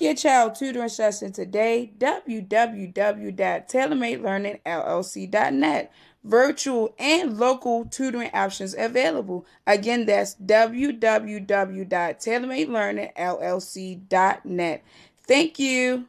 your child tutoring session today. www.tailormadelearningllc.net. Virtual and local tutoring options available. Again, that's www.tailormadelearningllc.net. Thank you.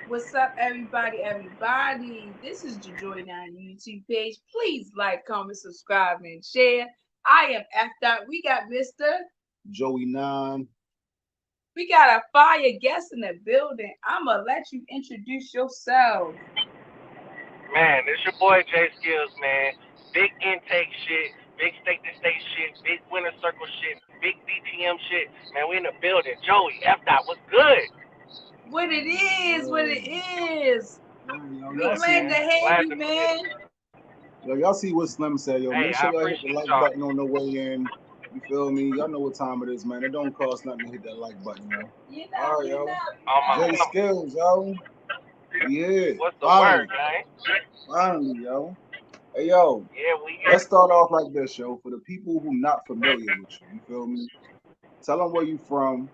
What's up, everybody? This is JaJoy on the YouTube page. Please like, comment, subscribe, and share. I am F. We got Mr. Joey 9. We got a fire guest in the building. I'm going to let you introduce yourself. Man, it's your boy Jay Skillz, man. Big intake shit, big state-to-state shit, big winner circle shit, big BTM shit. Man, we in the building. Joey, F. What's good? What it is. We glad to have you, man. Yo, y'all see what Slim said, yo. Make sure y'all hit the like button on the way in. You feel me? Y'all know what time it is, man. It don't cost nothing to hit that like button, yo. All right, yo. Jay Skillz, yo. Yeah. What's the word, man? Finally, yo. Hey, yo. Yeah, let's start off like this, yo. For the people who not familiar with you feel me? Tell them where you from.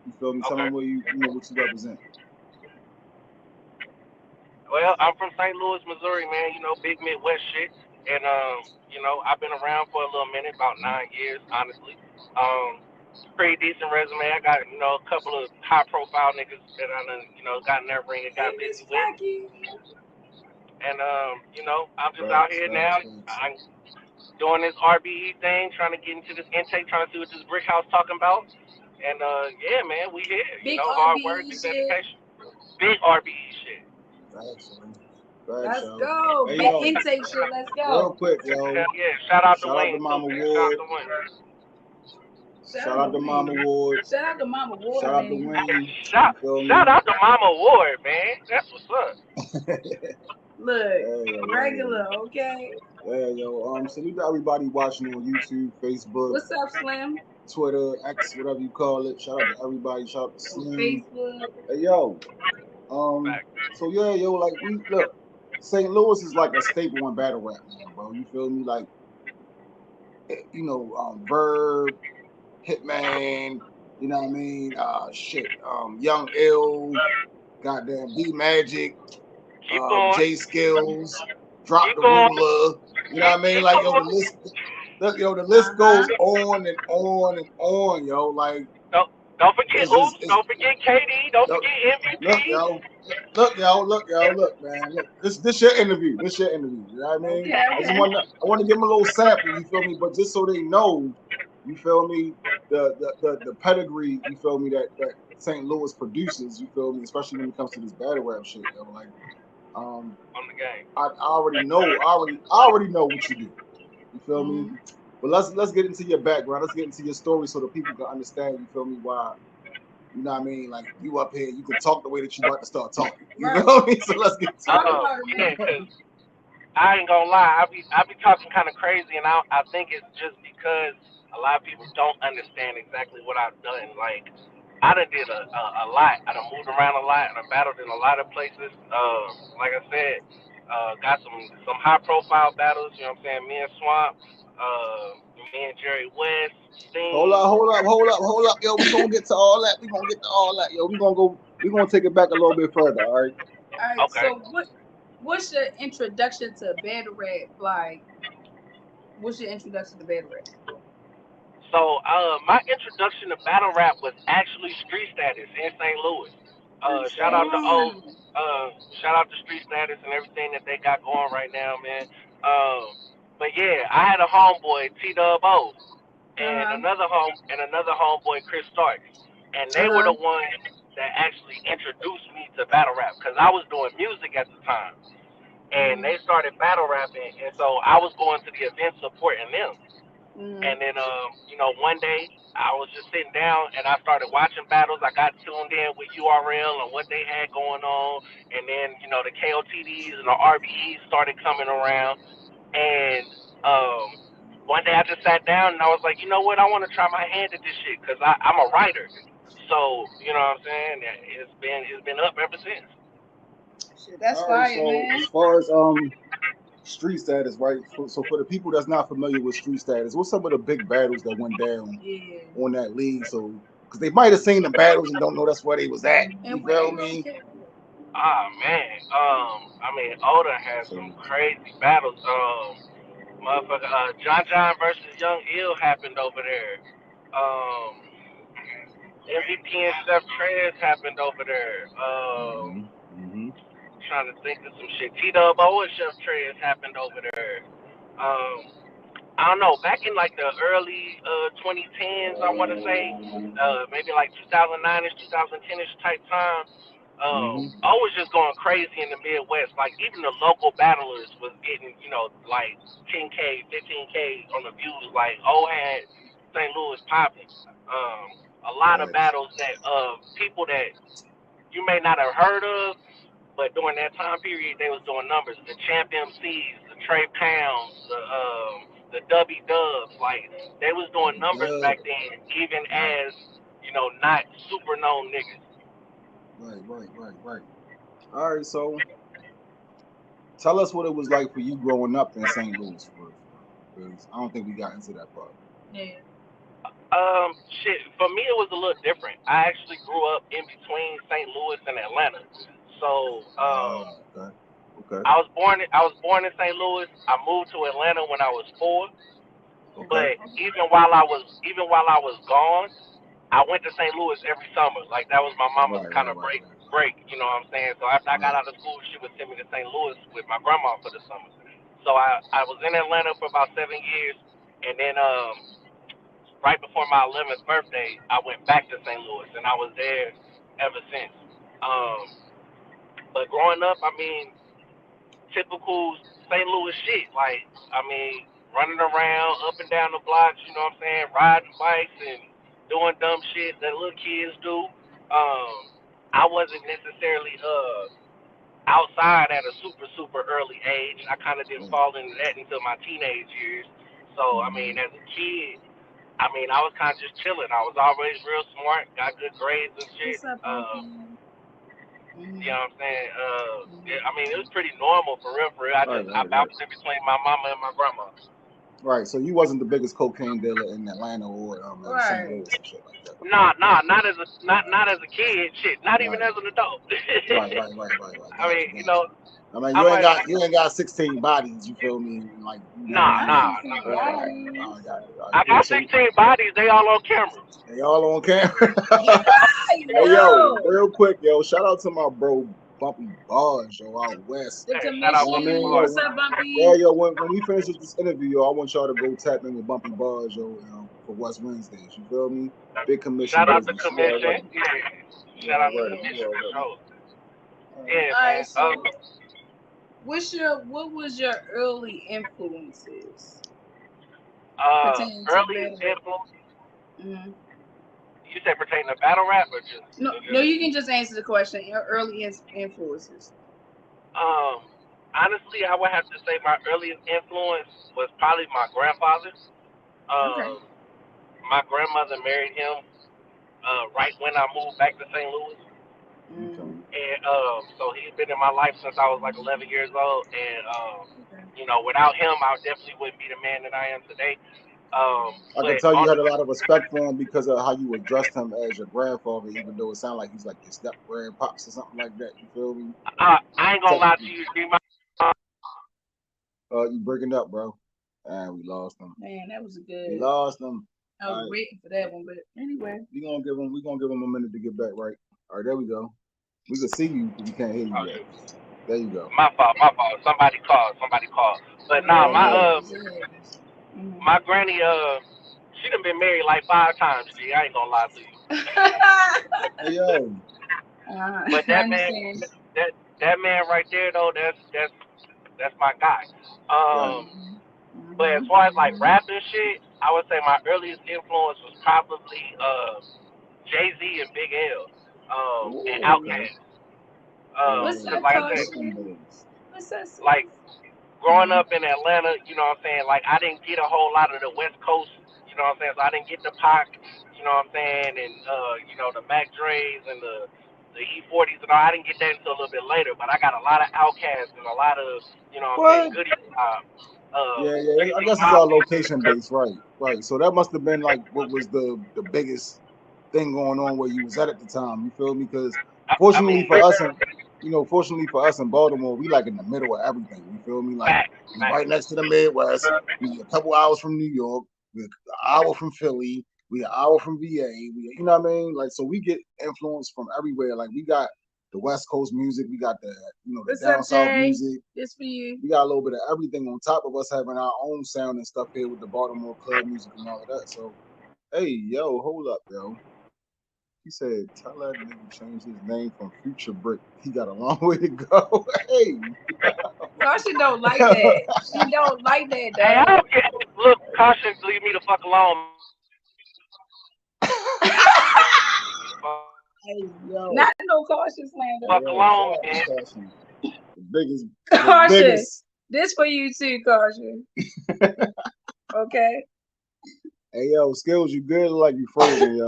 You feel me? Tell them where you know what you represent. Well, I'm from St. Louis, Missouri, man. You know, big Midwest shit. And, you know, I've been around for a little minute, about 9 years, honestly. Pretty decent resume. I got, you know, a couple of high-profile niggas that I done, you know, got in that ring and got busy with. And, you know, I'm just out here now. I'm doing this RBE thing, trying to get into this intake, trying to see what this brick house talking about. And, yeah, man, we here. Big you know, RBE hard work, dedication. Big RBE shit. Let's go. Hey, big intake shit. Let's go. Real quick, yo. Yeah, shout out to Mama Ward. Shout out to Mama Ward. Shout out to Mama Ward. Shout out to Wayne. Shout out to Mama Ward, man. That's what's up. Look, regular, okay? Yeah, yo. So we got everybody watching on YouTube, Facebook. What's up, Slim? Twitter, X, whatever you call it. Shout out to everybody. Shout out to Slim. Facebook. Hey, yo. So yeah, yo, like we look, St. Louis is like a staple in battle rap, man, bro. You feel me? Like, you know, Verb, Hitman, you know what I mean? Young Ill, goddamn B Magic, J Skillz, Drop the Ruler, you know what I mean? Like, yo, the list goes on and on and on, yo. Like, don't forget Oops, don't forget KD, don't forget MVP. Look, man. Look, this your interview. You know what I mean? Okay. I want to give them a little sample, you feel me? But just so they know, you feel me, the pedigree, you feel me, that St. Louis produces, you feel me, especially when it comes to this battle rap shit, yo. Like, On the game. I already know what you do. You feel me? But let's get into your background. Let's get into your story so that people can understand, you feel me, why, you know what I mean? Like, you up here, you can talk the way that you about to start talking. You know me? So let's get to it. Yeah, because I ain't gonna lie, I be talking kind of crazy, and I think it's just because a lot of people don't understand exactly what I've done. Like, I done did a lot. I done moved around a lot, and I battled in a lot of places. Like I said, got some high profile battles. You know what I'm saying? Me and Swamp, me and Jerry West, Sting. Hold up. Yo, we gonna get to all that. Yo, we gonna take it back a little bit further, all right? All right. Okay. So what's your introduction to battle rap? Like, what's your introduction to battle rap? So, my introduction to battle rap was actually Street Status in St. Louis. Shout out to Street Status and everything that they got going right now, man. But yeah, I had a homeboy, T-Dub-O, and another homeboy, Chris Starks, and they were the ones that actually introduced me to battle rap because I was doing music at the time, and they started battle rapping, and so I was going to the events supporting them. And then, one day I was just sitting down and I started watching battles. I got tuned in with URL and what they had going on. And then, the KOTDs and the RBEs started coming around. And one day I just sat down and I was like, you know what? I want to try my hand at this shit because I'm a writer. So, you know what I'm saying? It's been up ever since. Shit, that's fire, so man. As far as Street Status, right? So for the people that's not familiar with Street Status, what's some of the big battles that went down on that league? So, because they might have seen the battles and don't know that's where they was at. You feel me? Ah, man. I mean, Oda had some crazy battles. Motherfucker, John versus Young Ill happened over there. MVP and Chef Trez happened over there. Trying to think of some shit. T-Dub-O and Chef Trez happened over there. I don't know, back in like the early 2010s, I want to say, maybe like 2009ish, 2010ish type time. I was just going crazy in the Midwest. Like, even the local battlers was getting, like 10K, 15K on the views. Like, had St. Louis popping. A lot of battles that people that you may not have heard of, but during that time period, they was doing numbers. The Champ MCs, the Trey Pounds, the W Dubs, like, they was doing numbers back then, even as, not super known niggas. Right. All right, so tell us what it was like for you growing up in St. Louis first, because I don't think we got into that part. Yeah. Shit, for me it was a little different. I actually grew up in between St. Louis and Atlanta. So, okay. I was born in St. Louis. I moved to Atlanta when I was 4. Okay. But even while I was gone, I went to St. Louis every summer. Like, that was my mama's kind of break. You know what I'm saying? So after I got out of school, she would send me to St. Louis with my grandma for the summer. So I was in Atlanta for about 7 years, and then right before my 11th birthday, I went back to St. Louis, and I was there ever since. But growing up, I mean, typical St. Louis shit. Like, I mean, running around up and down the blocks, you know what I'm saying, riding bikes and doing dumb shit that little kids do. I wasn't necessarily outside at a super early age. I kind of didn't fall into that until my teenage years. So, I mean, as a kid, I mean, I was kind of just chilling. I was always real smart, got good grades and shit. You know what I'm saying? I mean, it was pretty normal for real. I bounced in between my mama and my grandma. Right, so you wasn't the biggest cocaine dealer in Atlanta or St. Louis and shit like that. Nah, not as a kid, shit. Not even as an adult. Right. I mean, I mean, you ain't got 16 bodies. You feel me? Like, nah. I got 16 bodies. They all on camera. Hey, yo, real quick, shout out to my bro Bumpy Bars, out west. What's up, Bumpy? Yeah, when we finish this interview, I want y'all to go tap in with Bumpy Bars, for West Wednesdays. You feel me? Big commission Shout out to business. You commission. already. Yeah. You Shout out to already. commission You for already. sure. Alright. Yeah, All man. right, so what was your early influences pertaining to Early battle rap? influence. Mm-hmm. You say pertaining to battle rap or just? No, you can just answer the question. Your early influences. Honestly, I would have to say my earliest influence was probably my grandfather. Okay. Um, my grandmother married him right when I moved back to St. Louis. Okay. And so he's been in my life since I was like 11 years old. And, Okay. without him, I definitely wouldn't be the man that I am today. I can But tell you on had the, a lot of respect for him because of how you addressed him as your grandfather, even though it sounded like he's like your step grandpops or something like that. You feel me? I ain't gonna lie to Technically, you, G. you breaking up, bro. And we lost him. Man, that was a We good. lost him. I All was right, waiting for that one, but anyway. we gonna give him a minute to get back right. All right, there we go. We can see you, but we can't hear you Oh, yet. shoot. There you go. My fault. Somebody called. But Yeah, nah, it happens. It happens. my granny, she done been married like 5 times, G. I ain't gonna lie to you. Hey yo, But I that man, understand. that man right there though, that's my guy. right. But as far as like rap and shit, I would say my earliest influence was probably Jay Z and Big L, and Ooh, okay. Outkast. What's Yeah, Cause that, like I said, Brooklyn Caution? boys. What's that? like growing Mm-hmm. up in Atlanta, you know what I'm saying? Like I didn't get a whole lot of the West Coast, you know what I'm saying? So I didn't get the Pac, you know what I'm saying, and the Mac Dre's and the E40s and all. I didn't get that until a little bit later, but I got a lot of Outkast and a lot of, you know what I'm saying, What? Goody Yeah. 3 I 6 guess it's all Mafia. location based, right? Right. So that must have been like what was the biggest thing going on where you was at the time. You feel me? Because I fortunately mean, for us, and fortunately for us in Baltimore, we like in the middle of everything. You feel me? Like we fact. right next to the Midwest. We a couple hours from New York. We an hour from Philly. We an hour from VA. We, you know what I mean? Like so, we get influence from everywhere. Like we got the West Coast music. We got the the What's down up, south Jay? music. This for you. We got a little bit of everything on top of us having our own sound and stuff here with the Baltimore club music and all of that. So, hey, yo, hold up, yo. He said, tell that nigga change his name from Future Brick. He got a long way to go. Hey. Caution don't like that. She don't like that, Hey, I dog. don't care. Look, Caution, leave me the fuck alone. Hey, yo. Not no Caution slander. Fuck Yo, alone, shout out man. to Caution. The biggest. Caution. This for you too, Caution. Okay. Hey, yo, Skillz, you good? Like you frozen, yo.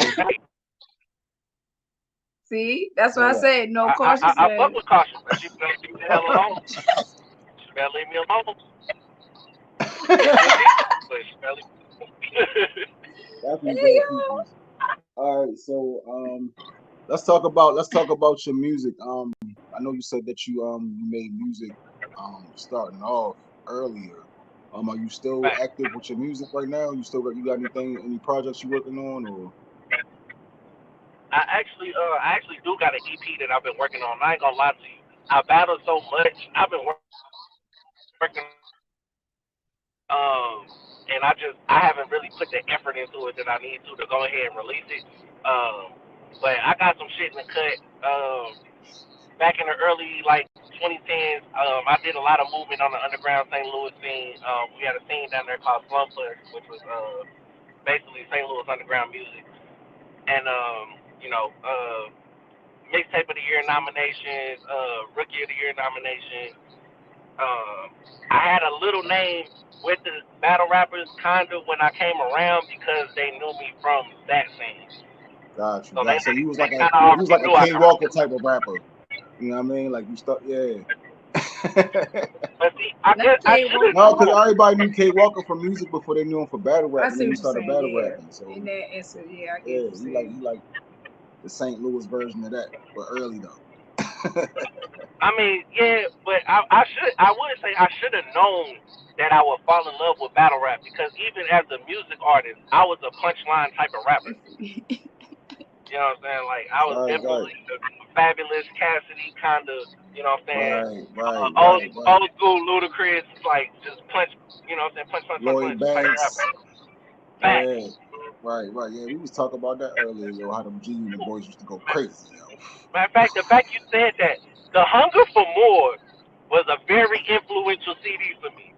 See, that's what I Hold up. said. No Caution I fuck slander. with Caution, but she better leave me the hell alone. She better leave me alone. But she better leave Definitely Hey, bad people. All right, so let's talk about your music. I know you said that you made music starting off earlier. Are you still back. active with your music right now? You got any projects you working on or? I actually do got an EP that I've been working on. I ain't gonna lie to you. I battle so much. I've been working, and I haven't really put the effort into it that I need to go ahead and release it. But I got some shit in the cut. Back in the early 2010s, I did a lot of movement on the underground St. Louis scene. We had a scene down there called Slumper, which was basically St. Louis underground music, and mixtape of the year nominations, rookie of the year nomination. I had a little name with the battle rappers kind of when I came around because they knew me from that scene. Got you. So So you was they like kind of already a knew I K could. Walker type of rapper. You know what I mean? Like you start, yeah. But see, I should have No, because known. everybody knew K Walker from music before they knew him for battle rap, I and see then he what you're started saying. battle Yeah. rapping. So In that answer, yeah, I get yeah, what you're saying. he like the St. Louis version of that, but early though. I mean, yeah, but I would say I should have known that I would fall in love with battle rap because even as a music artist, I was a punchline type of rapper. You know what I'm saying? Like I was Right, definitely a Fabulous Cassidy kind of. You know what I'm saying? right. Old school Ludacris, like just punch. You know what I'm saying? Punch Lloyd type of Banks. rapper. Fact. Yeah. Right, right. Yeah, we was talking about that earlier, yo. How them G Unit boys used to go crazy, yo. Matter of fact, the fact you said that, The Hunger for More was a very influential CD for me.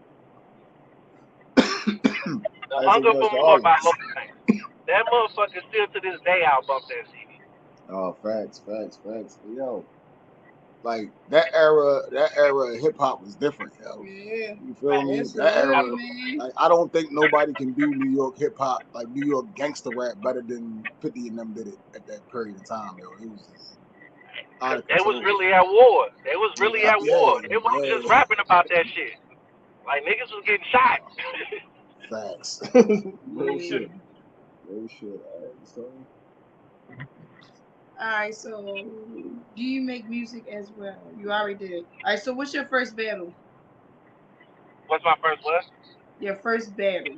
The As it Hunger was for to More all of by us. Local Bank. That motherfucker still to this day I'll bump that CD. Oh, facts, facts, facts. Yo, like that era of hip hop was different, yo. Yeah, You feel me? That absolutely, era, man. like I don't think nobody can do New York hip hop, like New York gangster rap, better than 50 and them did it at that period of time, yo. It was just out Cause of they was control. really at war. They was really Yeah, at yeah, war. They wasn't just yeah. rapping about that shit. Like niggas was getting shot. Facts. Real Yeah. shit. Real shit. All right, so All right. So, do you make music as well? You already did. All right. So, what's your first battle? What's my first what? Your first battle.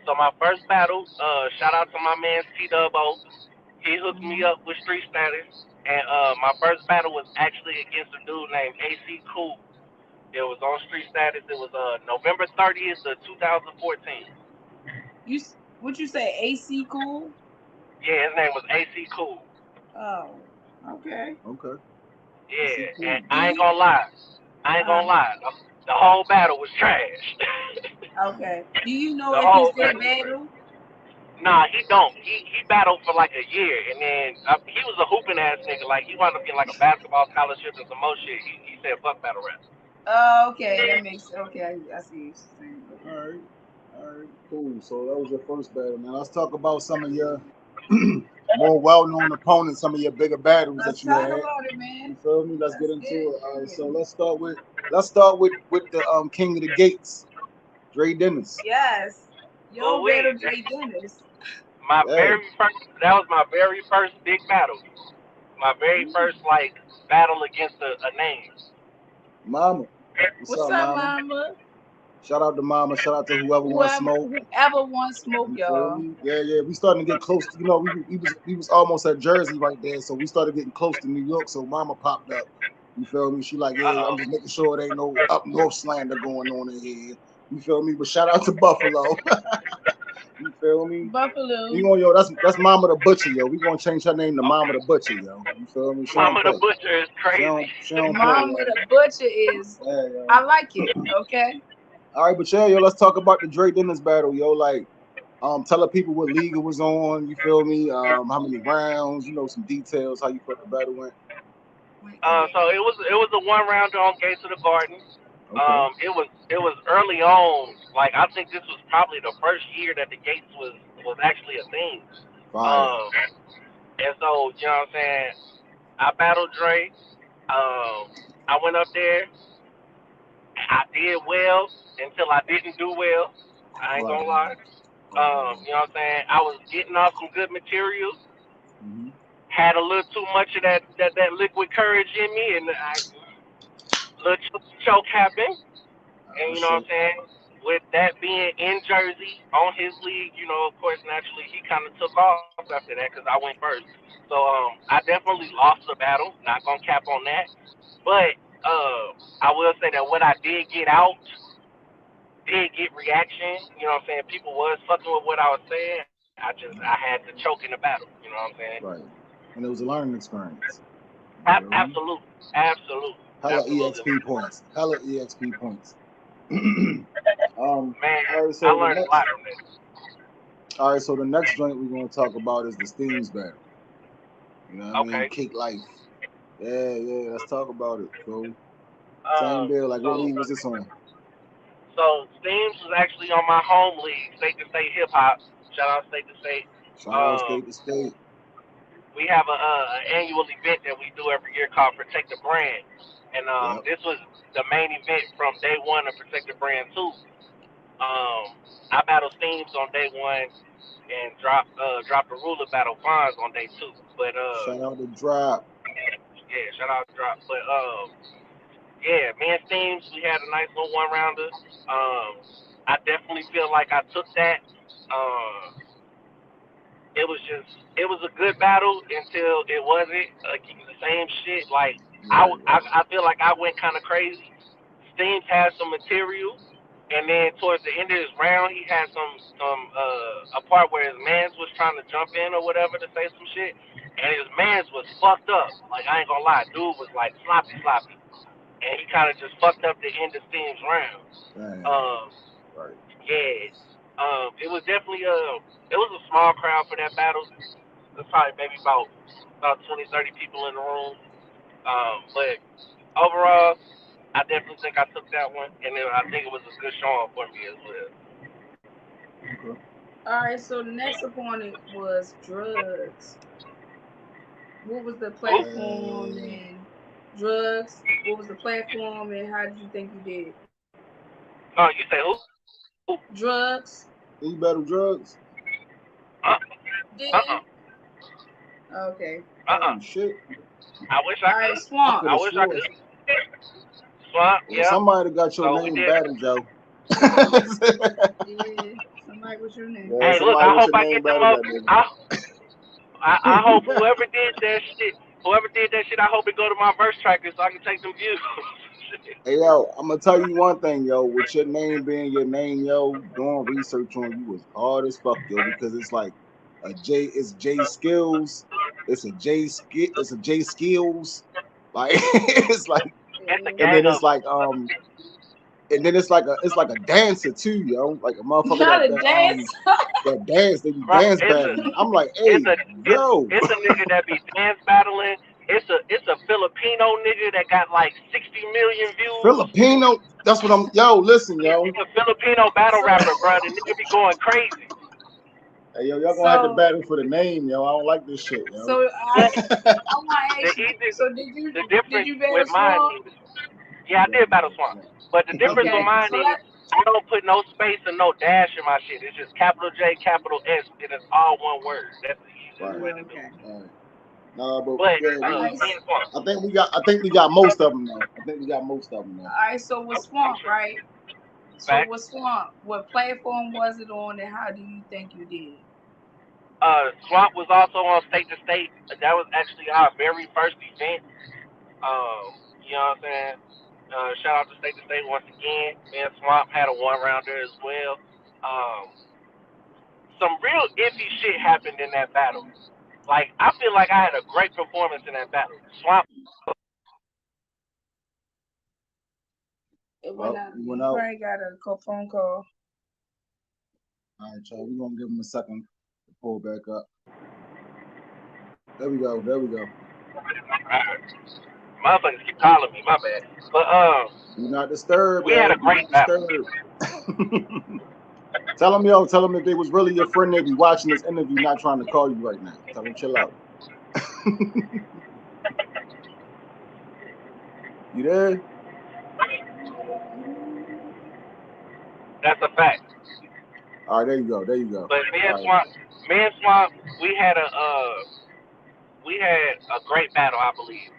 So my first battle, shout out to my man C Dubbo. He hooked me Mhm. up with street status, and my first battle was actually against a dude named AC Cool. It was on street status. It was November 30th of 2014. What you say? AC cool? Yeah, his name was AC Cool. Oh, okay. okay. AC Yeah, cool. and I ain't gonna lie. I ain't Uh, gonna lie. The whole battle was trash. okay. Do you know The if he whole still battle was trash. battle? Nah, he don't. He battled for like a year, and then he was a hooping ass nigga. Like he wound up getting like a basketball scholarship and some more shit. He said fuck battle rap. Oh, okay. That makes okay. I see what you're saying. All Okay. right. All right. Cool. So that was your first battle. Now let's talk about some of your more well-known opponents, some of your bigger battles Let's that you talk had. about it, man. You feel me? Let's get Let's get into it. All right. it. So let's start with the King of the Gates, Dre Dennis. Yes. But Yo, battle wait, Dre Dennis. my Yeah. very first. That was my very first big battle. My very Ooh. first like battle against a name. Mama. What's What's up, up, Mama? mama? Shout out to Mama. Shout out to whoever wants smoke. Whoever wants smoke, You feel y'all. me? Yeah, yeah. We starting to get close. To, we was almost at Jersey right there, so we started getting close to New York. So Mama popped up. You feel me? She like, yeah, I'm Uh oh. just making sure there ain't no up north slander going on in here. You feel me? But shout out to Buffalo. You feel me? Buffalo. You gonna yo, that's Mama the Butcher, yo. We gonna change her name to Mama the Butcher, yo. You feel me? She don't Mama the play. Butcher is She crazy. don't she don't play, Mama yo. the butcher is. Yeah, yo. I like it. Okay. All right, but yeah, yo, let's talk about the Dre Dennis battle, yo. Like, tell the people what league it was on. You feel me? How many rounds? You know, some details. How you thought the battle went. So it was a one rounder on Gates of the Garden. Okay, It was early on. Like I think this was probably the first year that the Gates was actually a thing. fire. Um, and so you know what I'm saying. I battled Dre. I went up there. I did well until I didn't do well. I ain't Right, gonna lie. right. You know what I'm saying. I was getting off some good material. Mm-hmm. Had a little too much of that liquid courage in me, and little choke happened. And For you know sure. what I'm saying? With that being in Jersey on his league, you know, of course, naturally, he kind of took off after that because I went first. So I definitely lost the battle. Not gonna cap on that, but I will say that what I did get out did get reaction. You know what I'm saying? People was fucking with what I was saying. I had to choke in the battle. You know what I'm saying? Right. And it was a learning experience. You feel me? Absolutely, absolutely, Hella absolutely. EXP points. Hella EXP points. Man, All right. I So the learned a next. lot from this. All right. So the next joint we're gonna talk about is the Steams battle. You know what I mean? Okay. Cake Life. Yeah, yeah. Let's talk about it. So same Um, deal. Like, what so league was this on? so Steams was actually on my home league, State to State Hip Hop. Shout out State to State. Shout out Um, State to State. we have an annual event that we do every year called Protect the Brand, and Yep. this was the main event from day one of Protect the Brand 2. I battled Steams on day one and dropped the ruler battle Fonz on day two. But Shout out to Drop. yeah, shout out to Drop. But yeah, me and Steams, we had a nice little one rounder. I definitely feel like I took that. It was a good battle until it wasn't. The same shit. Like Right, right. I feel like I went kind of crazy. Steams had some material, And then towards the end of his round, he had a part where his mans was trying to jump in or whatever to say some shit, and his mans was fucked up. Like I ain't gonna lie, dude was like sloppy, and he kind of just fucked up the end of Steam's round. Right. Yeah. It was definitely it was a small crowd for that battle. There's probably maybe about 20, 30 people in the room. But overall, I definitely think I took that one, and I think it was a good showing for me as well. Okay. All right, so the next opponent was Drugs. What was the platform and Drugs? What was the platform and how did you think you did? Oh, you say who? Drugs. You battle Drugs? Did Okay. Oh shit. I wish I could. All right, Swamp. I wish I could. Swamp, yeah. Somebody got your name battle, Joe. Yeah, somebody with your name. Hey, look, I hope I get them up. I hope whoever did that shit, I hope it go to my verse tracker so I can take them views. Hey yo, I'm gonna tell you one thing, yo. With your name being your name, yo, doing research on you was hard as fuck, yo, because it's like it's J Skillz, it's a J Skillz, like it's like, it's a and gang then it's of like and then it's like a dancer too, yo, like a motherfucker that dance, they be dance battling. I'm like, hey, it's a nigga that be dance battling. It's a Filipino nigga that got like 60 million views. Filipino, that's what I'm. Yo, listen, yo. He's a Filipino battle rapper, bro. The nigga be going crazy. Hey, yo, y'all gonna have to battle for the name, yo. I don't like this shit, yo. So I want to ask you. So did you battle Swamp? Yeah, I did battle Swamp. But the difference with mine is I don't put no space and no dash in my shit. It's just capital J, capital S, and it's all one word. That's the easiest way to do it. Right. No, but yeah, I think we got most of them now. All right, so with Swamp, right? So with Swamp, what platform was it on, and how do you think you did? Swamp was also on State to State. That was actually our very first event. You know what I'm saying? Shout out to State to State once again. Me and Swamp had a one-rounder as well. Some real iffy shit happened in that battle. Like, I feel like I had a great performance in that battle. Swamp. It went out. You probably got a phone call. All right, y'all. We're going to give him a second to pull back up. There we go. Motherfuckers keep calling me, my bad. But, do not disturb. We had a great battle. Tell them if they was really your friend, they'd be watching this interview, not trying to call you right now. Tell them chill out. You there? That's a fact. All right, there you go. But me and Swamp, we had a great battle, I believe.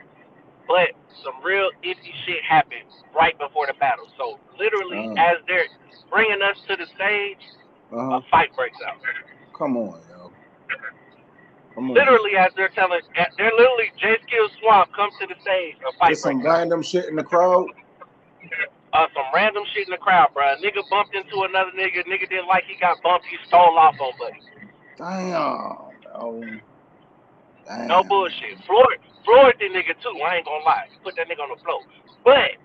But some real iffy shit happened right before the battle. So literally, as they're bringing us to the stage, a fight breaks out. Come on, yo. Literally, as they're literally J Skillz Swamp comes to the stage, a fight breaks out. Some random shit in the crowd. Some random shit in the crowd, bro. A nigga bumped into another nigga. Nigga didn't like he got bumped. He stole off on buddy. Damn, bro. Damn. No bullshit. Floyd the nigga too. I ain't gonna lie. Put that nigga on the floor. But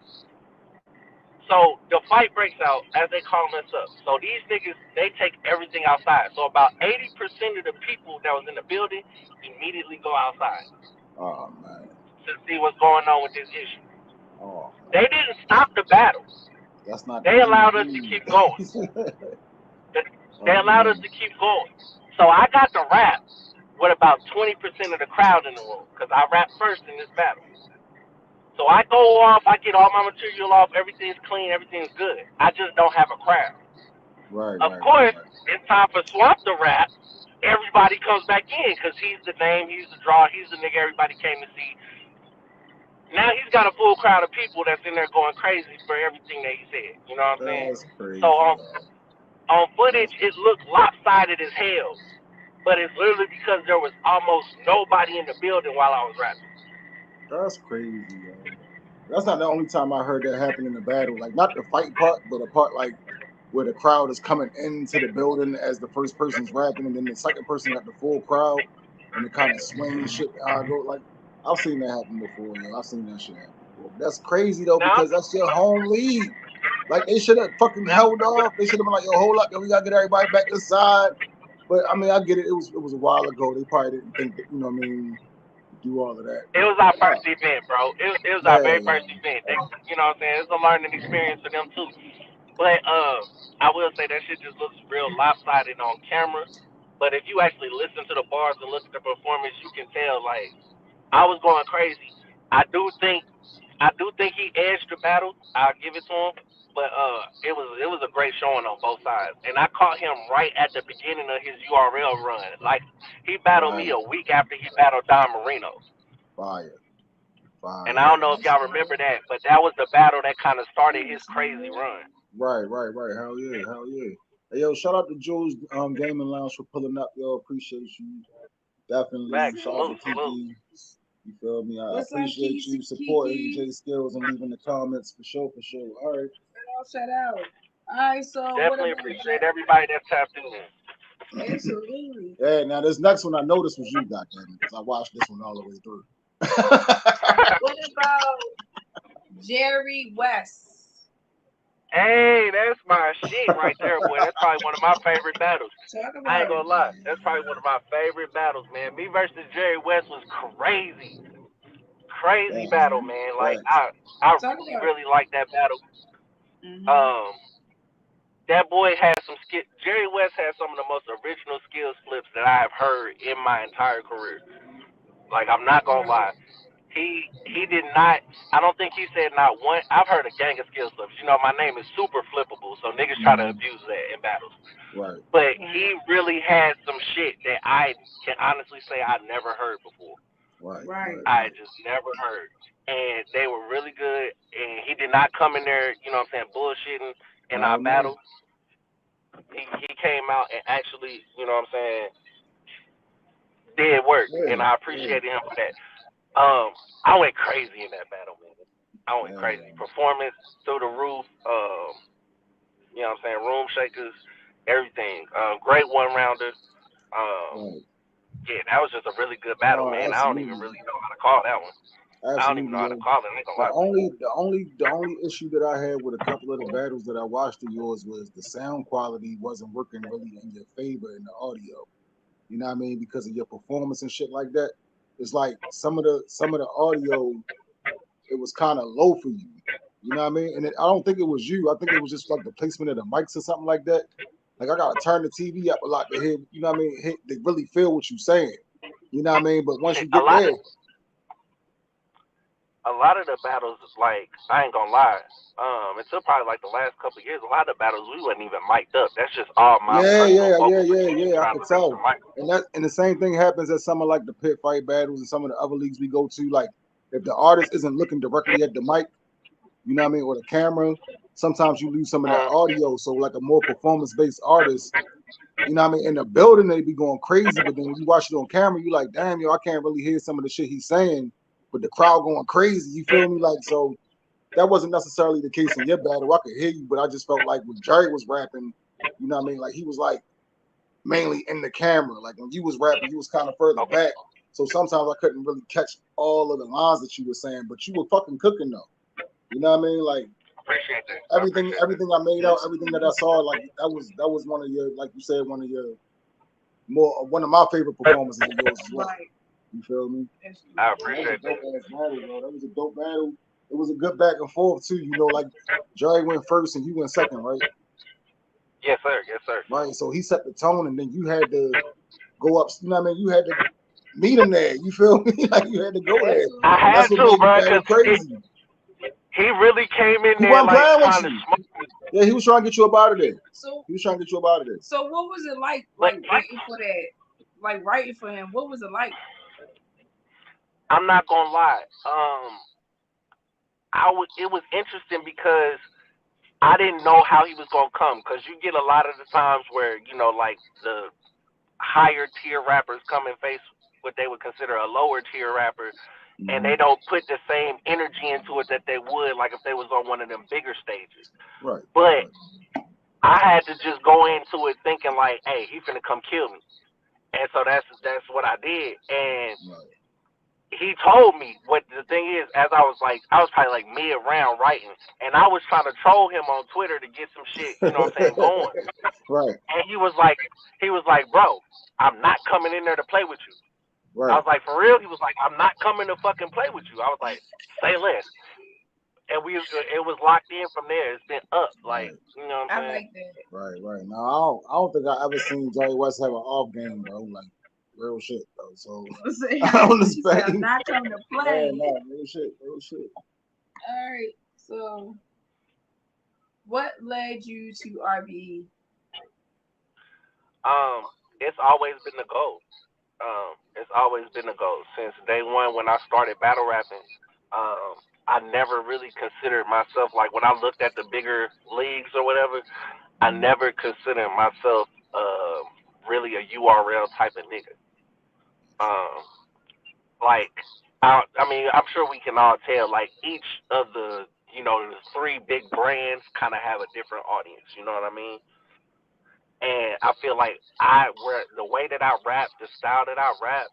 so the fight breaks out as they call us up. So these niggas, they take everything outside. So about 80% of the people that was in the building immediately go outside. Oh man. To see what's going on with this issue. Oh. They didn't stop the battle. That's not. They allowed us to keep going. They allowed us to keep going. So I got the rap with about 20% of the crowd in the room because I rap first in this battle. So I go off, I get all my material off, everything's clean, everything's good. I just don't have a crowd. Right. Of course, it's time for Swamp to rap. Everybody comes back in because he's the name, he's the draw, he's the nigga everybody came to see. Now he's got a full crowd of people that's in there going crazy for everything that he said. You know what I'm saying? That's crazy. So on footage, it looked lopsided as hell. But it's literally because there was almost nobody in the building while I was rapping. That's crazy, yo. That's not the only time I heard that happen in the battle. Like, not the fight part, but a part like where the crowd is coming into the building as the first person's rapping, and then the second person got the full crowd, and it kind of swings shit. I go like, I've seen that happen before, yo. I've seen that shit happen before. But that's crazy though, Now, because that's your home league. Like they should have fucking held off. They should have been like, yo, hold up, yo, we gotta get everybody back inside. But I mean, I get it. It was a while ago. They probably didn't think that, you know what I mean, do all of that. it was our first event, bro. It was our very first event. They, you know what I'm saying? It's a learning experience for them too. But I will say that shit just looks real lopsided on camera. But if you actually listen to the bars and look at the performance, you can tell like I was going crazy. I do think he edged the battle. I'll give it to him. But it was a great showing on both sides. And I caught him right at the beginning of his URL run. Like he battled me a week after he battled Don Marino. Fire. And I don't know if y'all remember that, but that was the battle that kind of started his crazy run. Right. Hell yeah. Hey, yo, shout out to Jules Gaming Lounge for pulling up, yo. Appreciate you. Definitely. Max, Shout out to Kiki. You feel me? I appreciate you supporting J Skillz and leaving the comments for sure. All right. Shout out. All right, so definitely appreciate everybody that tapped in. Absolutely. Yeah, now this next one I know this was you, goddamn, because I watched this one all the way through. What about Jerry West? Hey, that's my shit right there, boy. That's probably one of my favorite battles. I ain't gonna lie. That's probably one of my favorite battles, man. Me versus Jerry West was crazy. Crazy battle, man. Like I really like that battle. That boy has some skill. Jerry West has some of the most original skills flips that I have heard in my entire career. Like I'm not gonna lie. He did not. I don't think he said not one. I've heard a gang of skill flips. You know, my name is super flippable, so niggas try to abuse that in battles. Right. But he really had some shit that I can honestly say I never heard before. Right. I just never heard. And they were really good. And he did not come in there, you know what I'm saying, bullshitting in our battle. He came out and actually, you know what I'm saying, did work. And I appreciated him for that. I went crazy in that battle, man. I went crazy. Performance through the roof. You know what I'm saying? Room shakers, everything. Great one rounder. Yeah, that was just a really good battle, man. I don't even really know how to call that one. Absolutely. I don't even know how to call it. I ain't gonna lie. The only issue that I had with a couple of the battles that I watched of yours was the sound quality wasn't working really in your favor in the audio. You know what I mean? Because of your performance and shit like that. It's like some of the audio, it was kind of low for you. You know what I mean? And I don't think it was you. I think it was just like the placement of the mics or something like that. Like I gotta turn the TV up a lot to hear, you know what I mean? They really feel what you're saying. You know what I mean? But once you get there, a lot of the battles, like I ain't gonna lie, until probably like the last couple of years, a lot of the battles we wasn't even mic'd up. That's just all my yeah. I could tell. And the same thing happens at some of like the pit fight battles and some of the other leagues we go to. Like if the artist isn't looking directly at the mic, you know what I mean, or the camera, sometimes you lose some of that audio. So like a more performance-based artist, you know what I mean, in the building they be going crazy, but then when you watch it on camera, you like, damn, yo, I can't really hear some of the shit he's saying, but the crowd going crazy. You feel me? Like, so that wasn't necessarily the case in your battle. I could hear you, but I just felt like when Jerry was rapping, you know what I mean, like he was like mainly in the camera. Like when you was rapping, you was kind of further back. So sometimes I couldn't really catch all of the lines that you were saying, but you were fucking cooking though. You know what I mean? Like everything I made out, everything that I saw, like that was one of your, like you said, one of my favorite performances of yours as well. You feel me? I appreciate that. That was a dope battle. It was a good back and forth too. You know, like Jerry went first and you went second, right? Yes, sir. Right. So he set the tone, and then you had to go up. You know what I mean? You had to meet him there. You feel me? Like you had to go there. I had to, bro. Crazy. He really came in there like trying to smoke. Yeah, he was trying to get you up out of there. So what was it like waiting for that? Like writing for him? What was it like? I'm not gonna lie. It was interesting because I didn't know how he was gonna come. Because you get a lot of the times where like the higher tier rappers come and face what they would consider a lower tier rapper. And they don't put the same energy into it that they would, like if they was on one of them bigger stages. Right. But I had to just go into it thinking like, hey, he finna come kill me. And so that's what I did. And Right. he told me what the thing is, as I was probably like mid round writing, and I was trying to troll him on Twitter to get some shit, you know what I'm saying, going. Right. And he was like, bro, I'm not coming in there to play with you. I Right. was like, for real? He was like, I'm not coming to fucking play with you. I was like, say less. And it was locked in from there. It's been up, like, Right. you know what I'm I saying? like that. Right. Right. Now I don't think I ever seen Jerry West have an off game, bro. Like real shit, though. So So I don't he said, expect. I'm not coming to Yeah, play. no, real shit, real shit. All right. So, what led you to RBE? It's always been the goal. It's always been the goal since day one when I started battle rapping. I never really considered myself like when I looked at the bigger leagues or whatever. I never considered myself really a URL type of nigga. Um, like I mean, I'm sure we can all tell. Like each of the the three big brands kind of have a different audience. You know what I mean? And I feel like where the way that I rap, the style that I rap,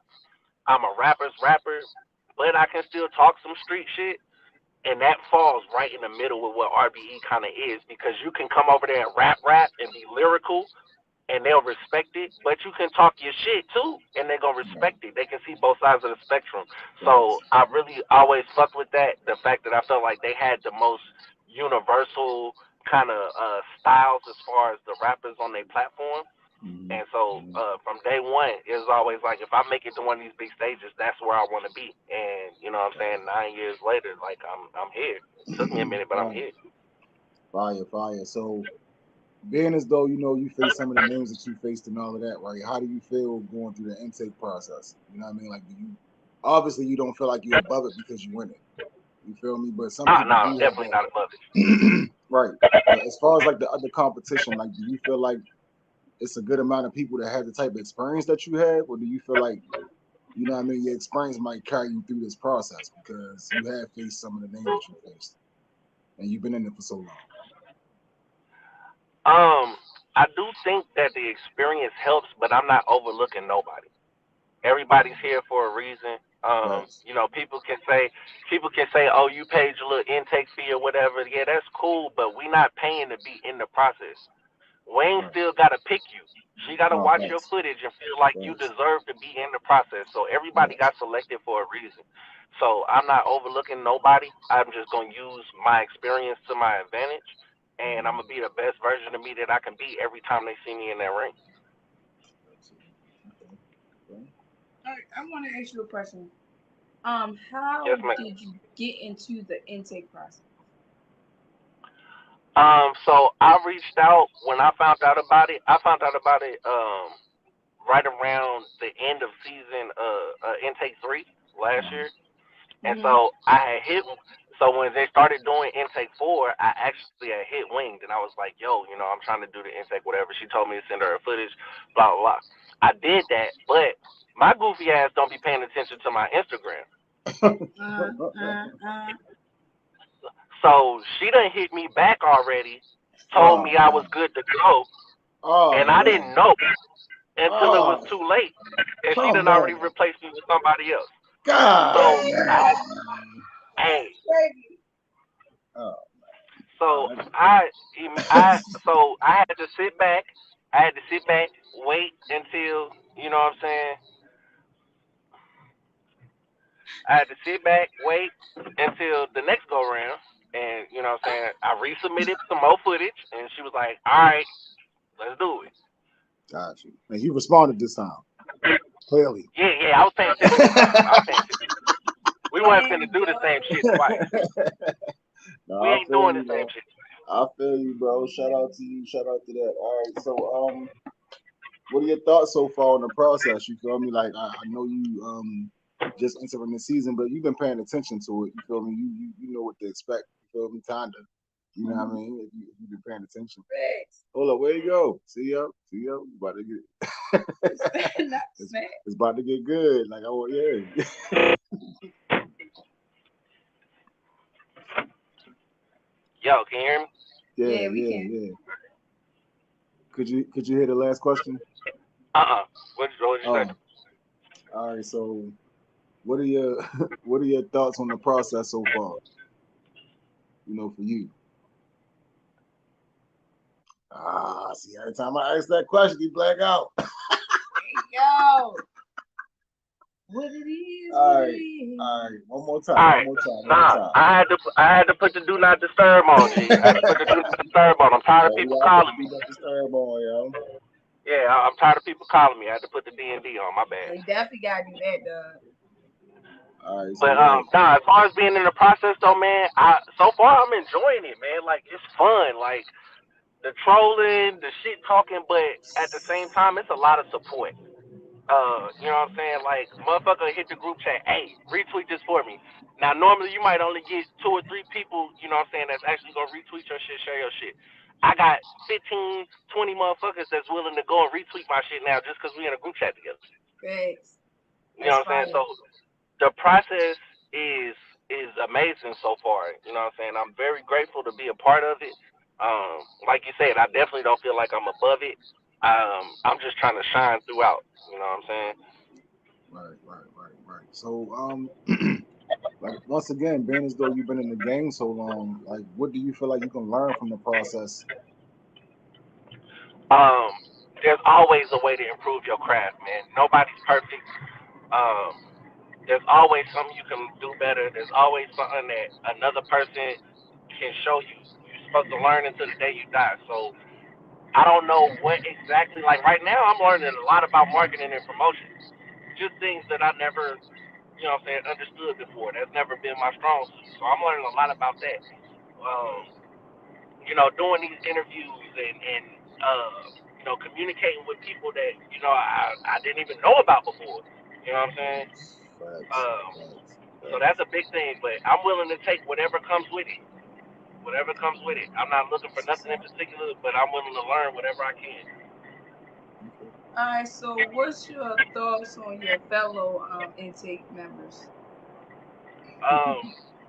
I'm a rapper's rapper, but I can still talk some street shit. And that falls right in the middle with what RBE kind of is because you can come over there and rap and be lyrical and they'll respect it, but you can talk your shit too and they're going to Right. respect it. They can see both sides of the spectrum. So Facts. I really always fucked with that. The fact that I felt like they had the most universal kind of styles as far as the rappers on their platform. Mm-hmm. And so Mm-hmm. from day one, it was always like, if I make it to one of these big stages, that's where I want to be. And you know what I'm saying? 9 years later, like I'm here. Took me a minute, but I'm Fire, here. fire, fire. So, being as though you face some of the names that you faced and all of that, right? How do you feel going through the intake process? You know what I mean? Like, do you obviously you don't feel like you're above it because you win it. You feel me? But some people No, do have definitely not above it. that, right? But as far as like the other competition, like, do you feel like it's a good amount of people that have the type of experience that you have, or do you feel like what I mean, your experience might carry you through this process because you have faced some of the names that you faced and you've been in it for so long? I do think that the experience helps, but I'm not overlooking nobody. Everybody's here for a reason. Facts. People can say, oh, you paid your little intake fee or whatever. Yeah, that's cool, but we not paying to be in the process. Wayne Right. still got to pick you. She got to No, watch your facts. footage and feel like you Facts. deserve to be in the process. So everybody Facts. got selected for a reason. So I'm not overlooking nobody. I'm just going to use my experience to my advantage, and I'm Mhm. going to be the best version of me that I can be every time they see me in that ring. Okay. Okay. All right, I want to ask you a question. Yes, How ma'am. did you get into the intake process? So I reached out when I found out about it. I found out about it right around the end of season intake 3 last Uh-huh. year. And Mm-hmm. so I had hit. So when they started doing intake 4, I actually had hit winged, and I was like, "Yo, I'm trying to do the intake, whatever." She told me to send her her footage, blah blah blah. I did that, but my goofy ass don't be paying attention to my Instagram. Uh, uh, uh. So she done hit me back already, told Oh me I was man. good to go, Oh and I man. didn't know until it was Oh, too late, and she come done already on. replaced me with somebody else. God So I, man. hey, Baby. Oh, So that's I had to sit back. I had to sit back, wait until what I'm saying. I had to sit back, wait until the next go round, and what I'm saying. I resubmitted some more footage, and she was like, "All right, let's do it." got you. And he responded this time. Clearly. Yeah, I was paying attention this time. I was paying attention. We weren't finna Dang, do the same dog. shit twice. We No, I ain't feel doing you, the same bro. shit. I feel you, bro. Shout out to you. Shout out to that. All right. So, what are your thoughts so far on the process? You feel me? Like I know you just entering the season, but you've been paying attention to it. You feel me? You know what to expect. You feel me? Kinda. You know what I mean? If you've been paying attention. Facts. Hold up, where you go? See ya. See ya. About to get Not it's, smack. it's about to get good. Like I want yeah. Yo, can you hear me? Yeah, Yeah, we yeah, can. yeah. Could you hear the last question? What did you say? All right. So, what are your what are your thoughts on the process so far? For you. See, every time I ask that question, you black out. Yo, what it is? All right. One more time. All right. I had to put the do not disturb on, G. I had to put the do not disturb on. I'm tired of people calling me. Do not disturb on, yo. Yeah, I'm tired of people calling me. I had to put the D&D on. My bad. They definitely gotta do that, dog. All right. But as far as being in the process though, man, so far I'm enjoying it, man. Like it's fun. Like the trolling, the shit talking, but at the same time, it's a lot of support. You know what I'm saying? Like, motherfucker hit the group chat, hey, retweet this for me. Now, normally you might only get 2 or 3 people, you know what I'm saying, that's actually going to retweet your shit, share your shit. I got 15, 20 motherfuckers that's willing to go and retweet my shit now just because we in a group chat together. Thanks. You know what I'm saying? So, the process is amazing so far. You know what I'm saying? I'm very grateful to be a part of it. Like you said, I definitely don't feel like I'm above it. I'm just trying to shine throughout. You know what I'm saying? Right. So, like once again, being as though you've been in the game so long, like what do you feel like you can learn from the process? There's always a way to improve your craft, man. Nobody's perfect. There's always something you can do better. There's always something that another person can show you. You're supposed to learn until the day you die. So I don't know what exactly. Like right now, I'm learning a lot about marketing and promotion. Just things that I never, you know what I'm saying, understood before. That's never been my strong suit. So I'm learning a lot about that. Doing these interviews and communicating with people that, I didn't even know about before. You know what I'm saying? So that's a big thing. But I'm willing to take whatever comes with it. Whatever comes with it. I'm not looking for nothing in particular, but I'm willing to learn whatever I can. All right, so what's your thoughts on your fellow intake members?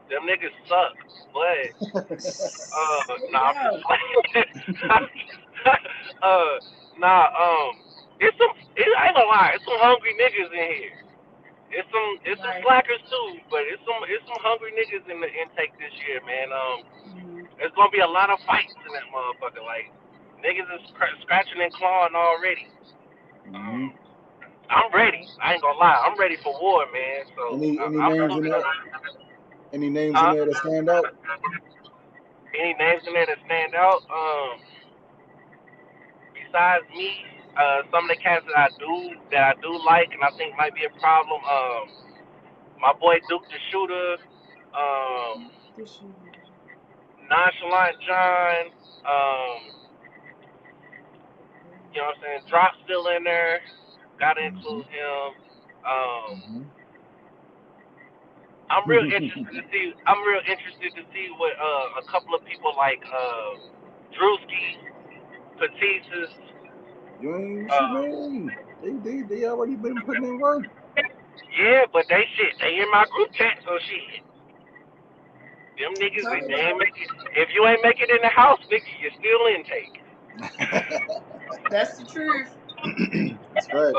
Them niggas suck, but I'm just playing. It's some. I ain't gonna lie, it's some hungry niggas in here. It's some slackers too, but it's some hungry niggas in the intake this year, man. There's gonna be a lot of fights in that motherfucker. Like niggas is scratching and clawing already. I'm ready. I ain't gonna lie. I'm ready for war, man. So any names in there that stand out? Any names in there that stand out? Besides me, some of the cats that I do like, and I think might be a problem. My boy Duke the Shooter, Nonchalant John, you know what I'm saying? Drop still in there. Gotta include him. I'm real interested to see what a couple of people like Drewski, Petisus. They already been putting in work. Yeah, but they in my group chat, so shit. Them niggas, they ain't make it. If you ain't make it in the house, nigga, you're still intake. That's the truth. That's facts.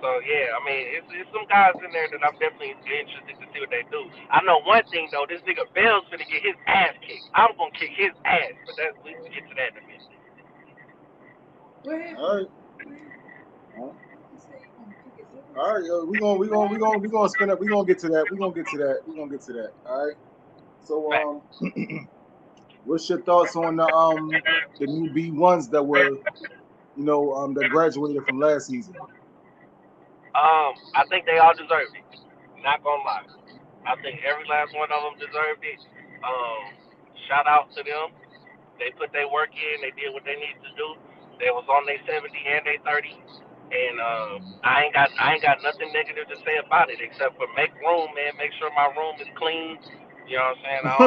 So yeah, I mean, it's some guys in there that I'm definitely interested to see what they do. I know one thing though, this nigga Bell's finna get his ass kicked. I'm gonna kick his ass, but we can get to that in a minute. All right, yo, we gonna spin up. We gonna get to that. All right. So what's your thoughts on the new B1s that were, that graduated from last season? I think they all deserved it. Not gonna lie. I think every last one of them deserved it. Shout out to them. They put their work in. They did what they needed to do. They was on their 70 and their 30. And I ain't got nothing negative to say about it except for make room, man. Make sure my room is clean. You know what I'm saying? I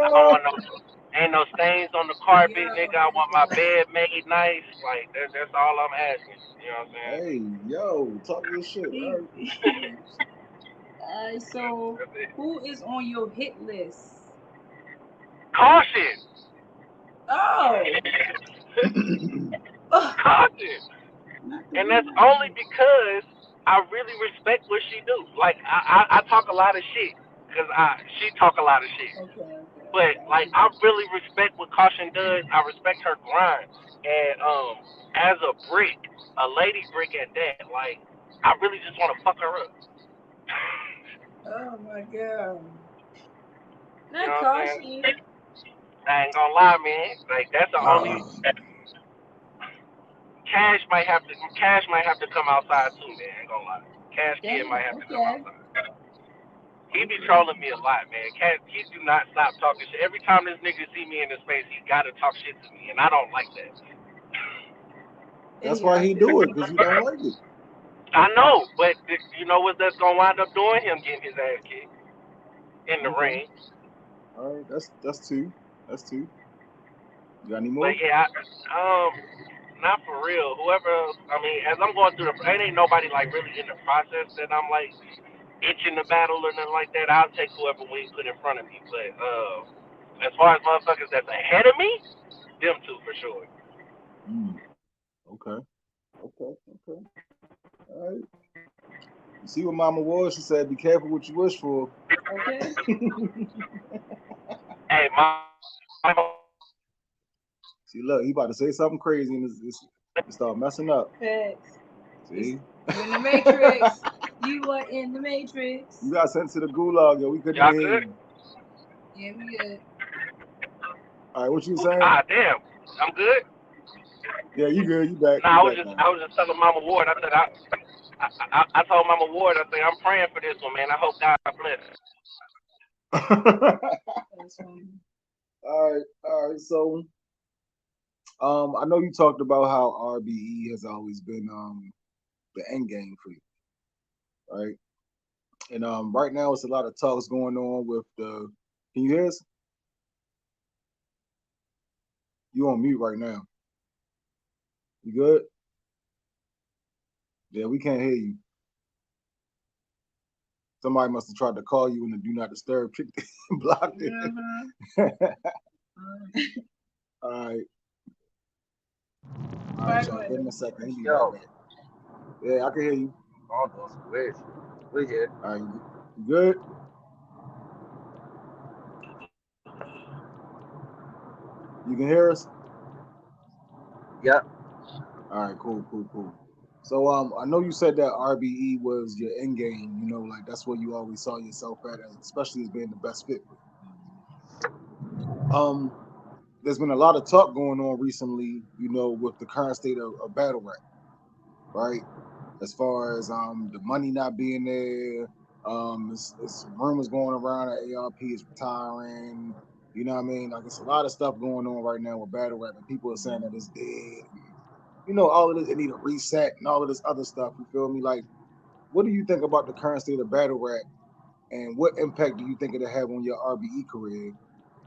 don't want ain't no stains on the carpet, nigga. I want my bed made nice. Like that's all I'm asking. You know what I'm saying? Hey, yo, talk your shit. All right, so who is on your hit list? Caution. Oh. Caution. And that's only because I really respect what she do. Like I talk a lot of shit because she talk a lot of shit. Okay. But like I really respect what Caution does. I respect her grind. And as a brick, a lady brick at that, like I really just want to fuck her up. Oh my god. You Not know what I'm saying? Caution. I ain't gonna lie, man. Like that's the only Cash might have to come outside too, man. I ain't gonna lie. Cash Kid Damn. might have to come Okay. outside. He be trolling me a lot, man. Cash, he do not stop talking shit. Every time this nigga see me in the space, he gotta talk shit to me, and I don't like that. That's why he do it, because you don't like it. I know, but you know what that's gonna wind up doing? Him getting his ass kicked in the ring. All right, that's two. That's two. You got any more? But yeah, not for real. Whoever else, I mean, as I'm going through it ain't nobody like really in the process that I'm like itching to battle or nothing like that. I'll take whoever we put in front of me. But as far as motherfuckers that's ahead of me, them two for sure. Okay. All right. You see what Mama was? She said, "Be careful what you wish for." Okay. Hey, my See, look, he about to say something crazy and it start messing up. Facts. See? You in the Matrix. You are in the Matrix. You got sent to the gulag, yo. We couldn't y'all hear good? you. Yeah, we good. All right, what you saying? Damn, I'm good. Yeah, you good. You back. Nah, You back now. I was just telling Mama Ward. I said I told Mama Ward. I said I'm praying for this one, man. I hope God bless. That's funny. All right. So, I know you talked about how RBE has always been the end game for you, right? And right now it's a lot of talks going on with the. Can you hear us? You on mute right now. You good? Yeah, we can't hear you. Somebody must have tried to call you in the do not disturb, blocked it. All right. All right, y'all. Give him a second. He'll be right back. Yeah, I can hear you. We here. All right, you good? You can hear us? Yep. All right, cool. So I know you said that RBE was your end game, you know, like that's where you always saw yourself at, especially as being the best fit for you. There's been a lot of talk going on recently, you know, with the current state of battle rap, right? As far as the money not being there, it's rumors going around that ARP is retiring. You know what I mean? Like it's a lot of stuff going on right now with battle rap, and people are saying that it's dead. You know, all of this, it need a reset and all of this other stuff. You feel me? Like, what do you think about the current state of battle rap, and what impact do you think it'll have on your RBE career?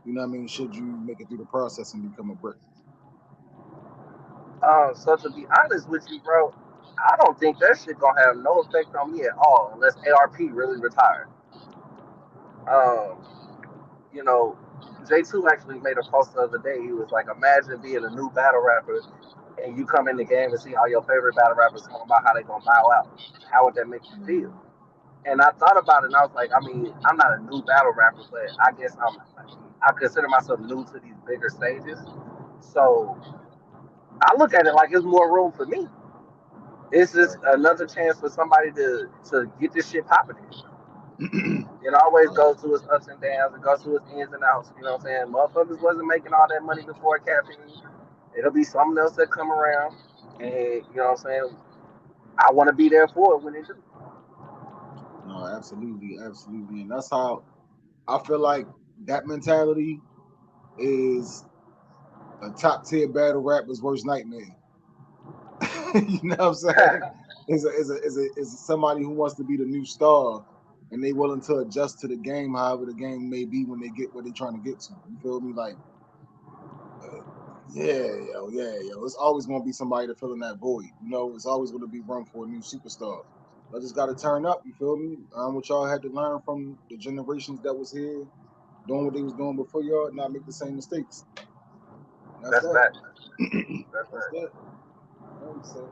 You know what I mean? Should you make it through the process and become a brick? So to be honest with you, bro, I don't think that shit gonna have no effect on me at all unless ARP really retired. Um, you know, J2 actually made a post the other day. He was like, imagine being a new battle rapper and you come in the game and see all your favorite battle rappers talking about how they gonna bow out. How would that make you feel? And I thought about it and I was like, I mean, I'm not a new battle rapper, but I guess I consider myself new to these bigger stages. So I look at it like it's more room for me. It's just another chance for somebody to get this shit popping. It always goes through its ups and downs. It goes through its ins and outs. You know what I'm saying? Motherfuckers wasn't making all that money before caffeine. It'll be something else that come around. And you know what I'm saying? I want to be there for it when it do. No, absolutely. And that's how I feel like that mentality is a top tier battle rapper's worst nightmare. You know what I'm saying? Is somebody who wants to be the new star and they willing to adjust to the game, however the game may be when they get what they're trying to get to. You feel me? Like, yeah, yo. It's always gonna be somebody to fill in that void. You know, it's always gonna be room for a new superstar. I just gotta turn up. You feel me? What y'all had to learn from the generations that was here, doing what they was doing before y'all, not make the same mistakes. That's That's that. that. That's That's that. that. So,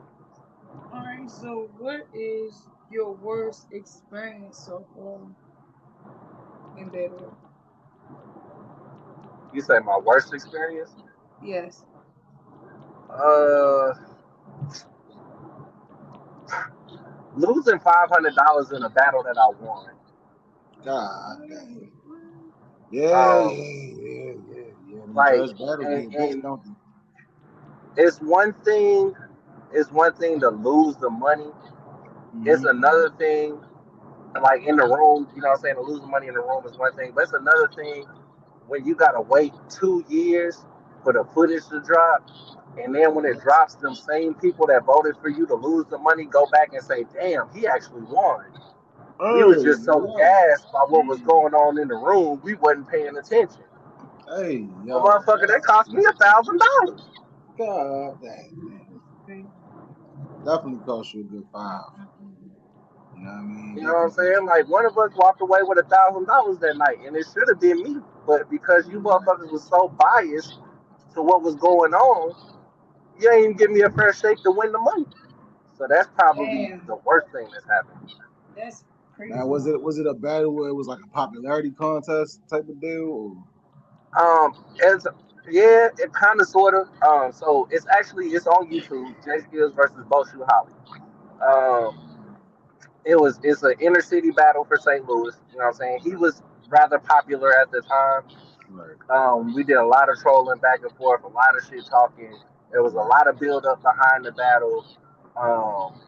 All right. So, what is your worst experience so far in bedroom? You say my worst experience? Yes. Uh, losing $500 in a battle that I won. God damn. Yeah, Um, yeah. Them like, judge battles be a bitch, and don't they? it's one thing. It's one thing to lose the money. It's another thing, like in the room. You know what I'm saying? To lose the money in the room is one thing, but it's another thing when you gotta wait 2 years for the footage to drop, and then when it drops, them same people that voted for you to lose the money go back and say, "Damn, he actually won." We was Hey, just so yo. gassed by what was going on in the room, we wasn't paying attention. Hey, Well, yo. motherfucker, that cost me $1,000. God damn. Okay. Definitely cost you a good five. You know what I mean? You know what I'm Definitely cost saying? Like one of us walked away with $1,000 that night, and it should have been me. But because you motherfuckers was so biased to what was going on, you ain't even give me a fair shake to win the money. So that's probably Damn, the worst thing that's happened. that's Now, crazy. was it a battle where it was like a popularity contest type of deal? Or? As yeah, it kind of sort of. So it's on YouTube. Jay Skillz versus Boshu Holly. Um, it's an inner city battle for St. Louis. You know what I'm saying? He was rather popular at the time. Right, We did a lot of trolling back and forth, a lot of shit talking. There was a right. lot of build up behind the battle. Um,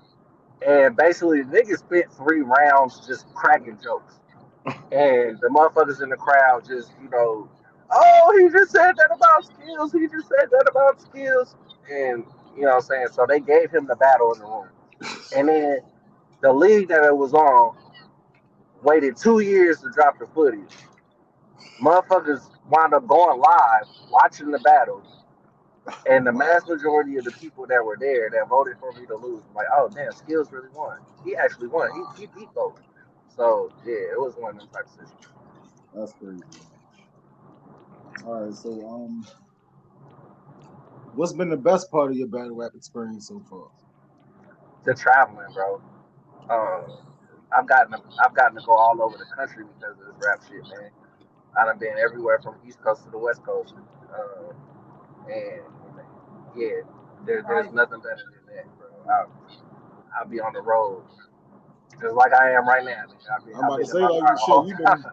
and basically, niggas spent 3 rounds just cracking jokes. And the motherfuckers in the crowd just, oh, he just said that about Skillz. He just said that about Skillz. And, you know what I'm saying? So they gave him the battle in the room. And then the league that it was on waited 2 years to drop the footage. Motherfuckers wound up going live, watching the battle. And the Wow. mass majority of the people that were there that voted for me to lose, like, oh, damn, Skillz really won. He actually won. Wow. He beat both. So, yeah, it was one of them type of situations. That's crazy. All right, so what's been the best part of your battle rap experience so far? The traveling, bro. Um, I've gotten to go all over the country because of this rap shit, man. I done been everywhere from East Coast to the West Coast, and yeah, there's Right. nothing better than that, bro. I'll be on the road just like I am right now. I'm I've about to been in say my like car the shit. whole You've time. been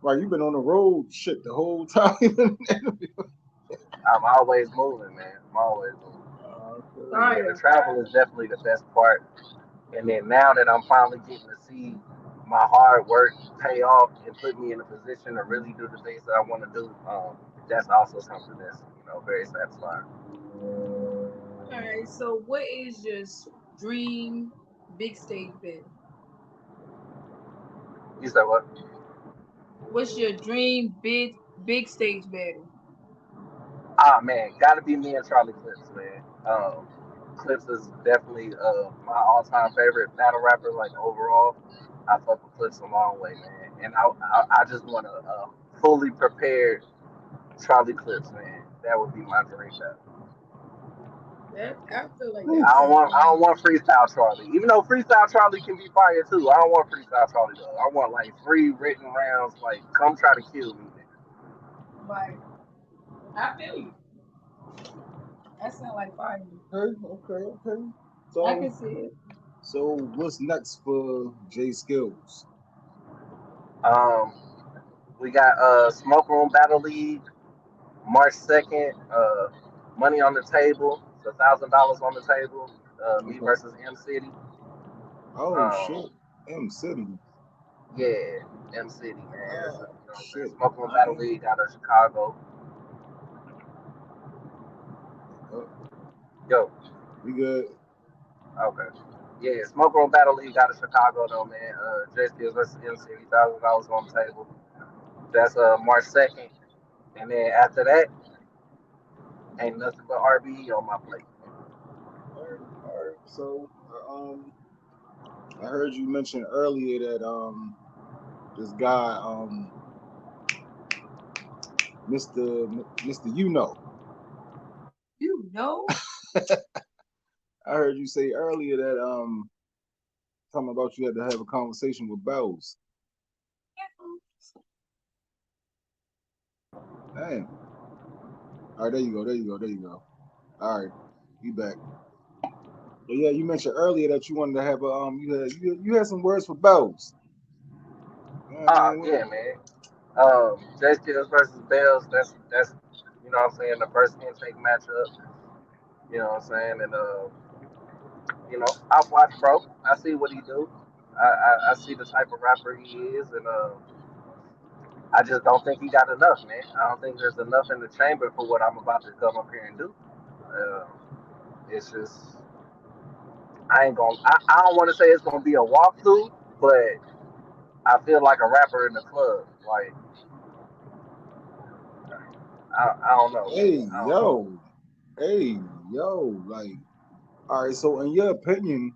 right. You've been on the road shit the whole time. I'm always moving, man. I'm always moving. So yeah, the Fire. travel is definitely the best part. And then now that I'm finally getting to see my hard work pay off and put me in a position to really do the things that I want to do, that's also something that's very satisfying. All right. So, what is your dream big stage battle? You said what? What's your dream big stage battle? Ah man, gotta be me and Charlie Clips, man. Clips is definitely my all-time favorite battle rapper. Like overall, I fuck with Clips a long way, man. And I just want a fully prepared Charlie Clips, man. That would be my dream battle. That I feel like Oof. that sounds I don't fun. want freestyle Charlie. Even though freestyle Charlie can be fire too. I don't want freestyle Charlie though. I want like free written rounds. Like come try to kill me, nigga. Like I feel you. That sounds like fire. Okay. I So can see it. what's next for J Skillz? Um, we got Smoke Room Battle League March 2nd. Money on the table. It's $1,000 on the table. Me Okay. versus M City. Oh Um, shit. M City. yeah, M City, man. It's Oh what I'm saying? shit. Smoke Room All Battle right. League out of Chicago. Oh, Yo, we good. okay. Yeah, Smoke Room Battle League out of Chicago though, man. JSKs versus MC, $1,000 on the table. That's March 2nd. And then after that, ain't nothing but RBE on my plate. All right. So I heard you mention earlier that this guy Mr. You know. No. I heard you say earlier that talking about you had to have a conversation with Bells. Damn. All right, there you go. There you go. There you go. All right, you back. But yeah, you mentioned earlier that you wanted to have a you had some words for Bells. You know what I mean? Yeah, man. Jay Skillz versus Bells. That's you know what I'm saying, the first intake matchup. You know what I'm saying, and you know, I've watched bro. I see what he do. I see the type of rapper he is, and I just don't think he got enough, man. I don't think there's enough in the chamber for what I'm about to come up here and do. Uh, it's just I ain't gonna. I don't want to say it's gonna be a walkthrough, but I feel like a rapper in the club. Like I don't know, man. Hey I don't know. yo, hey yo, like all right. So in your opinion,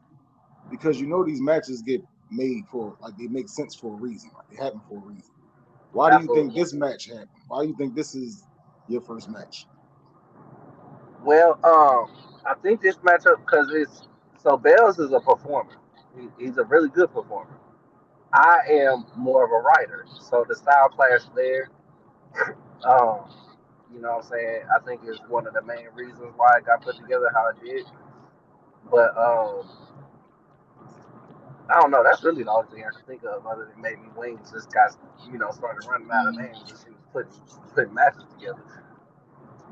because you know these matches get made for like they make sense for a reason, like they happen for a reason. Why do you think Absolutely. this match happened? Why do you think this is your first match? Well, I think this matchup because it's so Bells is a performer. He's a really good performer. I am more of a writer, so the style clash there. Um, you know what I'm saying? I think is one of the main reasons why it got put together how it did. But I don't know. That's really the only thing I can think of other than maybe Wings just got started running out of Mm-hmm. names and she was putting matches together.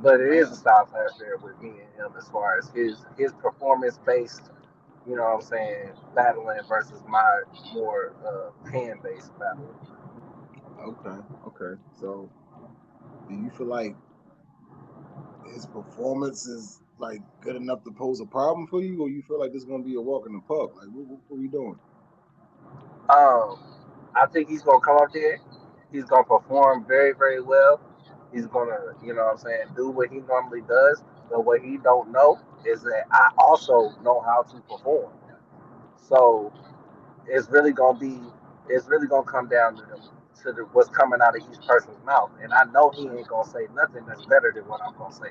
But it is a Damn. style clash there with me and him as far as his performance based, you know what I'm saying, battling versus my more pen based battling. Okay, okay. So do you feel like his performance is like good enough to pose a problem for you, or you feel like this is gonna be a walk in the park? Like what are you doing? Um, I think he's gonna come up there. He's gonna perform very, very well. He's gonna, you know what I'm saying, do what he normally does. But what he don't know is that I also know how to perform. So it's really gonna be, it's really gonna come down to what's coming out of each person's mouth. And I know he ain't gonna say nothing that's better than what I'm gonna say.